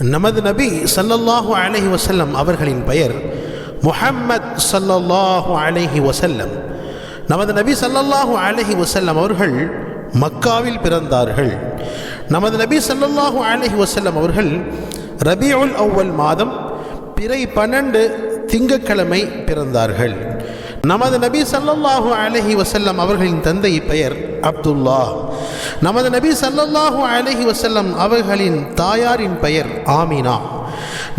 நமது நபி ஸல்லல்லாஹு அலைஹி வஸல்லம் அவர்களின் பெயர் முஹம்மத் ஸல்லல்லாஹு அலைஹி வஸல்லம். நமது நபி ஸல்லல்லாஹு அலைஹி வஸல்லம் அவர்கள் மக்காவில் பிறந்தார்கள். நமது நபி ஸல்லல்லாஹு அலைஹி வஸல்லம் அவர்கள் ரபியுல் அவ்வல் மாதம் பிறை 12 திங்கட்கிழமை பிறந்தார்கள். நமது நபி ஸல்லல்லாஹு அலைஹி வஸல்லம் அவர்களின் தந்தை பெயர் அப்துல்லா. நமது நபி ஸல்லல்லாஹு அலைஹி வஸல்லம் அவர்களின் தாயாரின் பெயர் ஆமினா.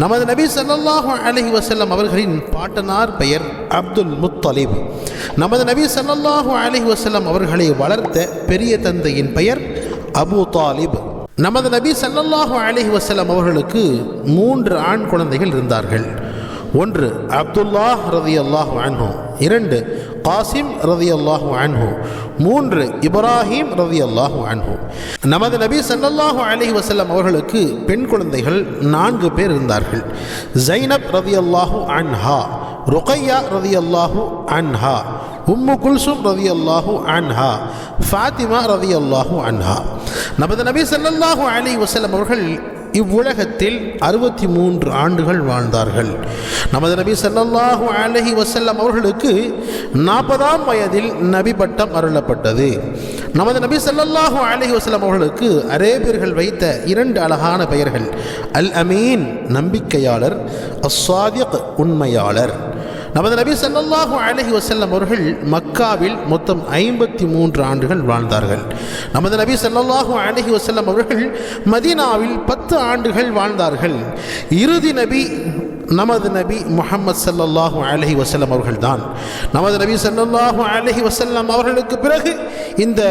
நமது நபி ஸல்லல்லாஹு அலைஹி வஸல்லம் அவர்களின் பாட்டனார் பெயர் அப்துல் முத்தலிப். நமது நபி ஸல்லல்லாஹு அலைஹி வஸல்லம் அவர்களை வளர்த்த பெரிய தந்தையின் பெயர் அபு தாலிப். நமது நபி ஸல்லல்லாஹு அலைஹி வஸல்லம் அவர்களுக்கு 3 ஆண் குழந்தைகள் இருந்தார்கள். 1 அப்துல்லா ரலியல்லாஹு அன்ஹு, 2 காசிம் ரலியல்லாஹு அன்ஹு, 3 இப்ராஹிம் ரலியல்லாஹு அன்ஹு. நமது நபி ஸல்லல்லாஹு அலைஹி வஸல்லம் அவர்களுக்கு பெண் குழந்தைகள் 4 பேர் இருந்தார்கள். ஜைனப் ரலியல்லாஹு அன்ஹா, ருக்கையா ரலியல்லாஹு அன்ஹா, உம்மு குல்சும் ரலியல்லாஹு அன்ஹா, ஃபாத்திமா ரலியல்லாஹு அன்ஹா. நமது நபி ஸல்லல்லாஹு அலைஹி வஸல்லம் அவர்கள் இவ்வுலகத்தில் 63 ஆண்டுகள் வாழ்ந்தார்கள். நமது நபி ஸல்லல்லாஹு அலைஹி வஸல்லம் அவர்களுக்கு 40ஆம் வயதில் நபி பட்டம் அருளப்பட்டது. நமது நபி ஸல்லல்லாஹு அலைஹி வஸல்லம் அவர்களுக்கு அரேபியர்கள் வைத்த 2 அழகான பெயர்கள் அல் அமீன் நம்பிக்கையாளர், அஸ்ஸாதிக் உண்மையாளர். நமது நபி ஸல்லல்லாஹு அலைஹி வஸல்லம் அவர்கள் மக்காவில் மொத்தம் 53 ஆண்டுகள் வாழ்ந்தார்கள். நமது நபி ஸல்லல்லாஹு அலைஹி வஸல்லம் அவர்கள் மதீனாவில் 10 ஆண்டுகள் வாழ்ந்தார்கள். இறுதி நபி நமது நபி முஹம்மது ஸல்லல்லாஹு அலைஹி வஸல்லம் அவர்கள்தான். நமது நபி ஸல்லல்லாஹு அலைஹி வஸல்லம் அவர்களுக்கு பிறகு இந்த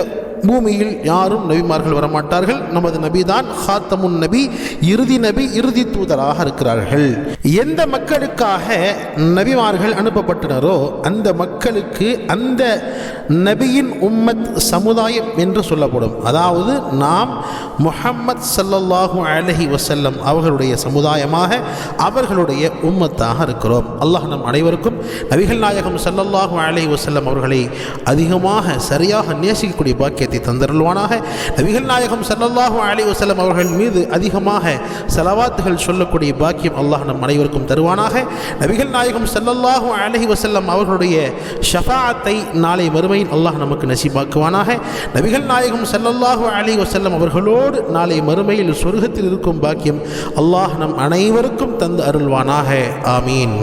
பூமியில் யாரும் நபிமார்கள் வரமாட்டார்கள். நமது நபி தான் ஹாத்தமுன் நபி, இறுதி நபி, இறுதி தூதராக இருக்கிறார்கள். எந்த மக்களுக்காக நபிமார்கள் அனுப்பப்பட்டனரோ அந்த மக்களுக்கு அந்த நபியின் உம்மத் சமுதாயம் என்று சொல்லப்படும். அதாவது நாம் முஹம்மது ஸல்லல்லாஹு அலைஹி வஸல்லம் அவர்களுடைய சமுதாயமாக, அவர்களுடைய உம்மத்தாக இருக்கிறோம். அல்லாஹ் நம் அனைவருக்கும் நபிகள் நாயகம் ஸல்லல்லாஹு அலைஹி வஸல்லம் அவர்களை அதிகமாக சரியாக நேசிக்கக்கூடிய பாக்கியத்தை தந்தருள்வானாக. நபிகள் நாயகம் ஸல்லல்லாஹு அலைஹி வஸல்லம் அவர்கள் மீது அதிகமாக ஸலவாத்துகள் சொல்லக்கூடிய பாக்கியம் அல்லாஹ் நம் அனைவருக்கும் தருவானாக. நபிகள் நாயகம் ஸல்லல்லாஹு அலைஹி வஸல்லம் அவர்களுடைய ஷஃபாஅத்தை நாளை மறுமையில் அல்லாஹ் நமக்கு நசீபாக்குவானாக. நபிகள் நாயகம் ஸல்லல்லாஹு அலைஹி வஸல்லம் அவர்களோடு நாளை மறுமையில் சொர்க்கத்தில் இருக்கும் பாக்கியம் அல்லாஹ் நம் அனைவருக்கும் தந்து அருள்வானாக. ஆமீன்.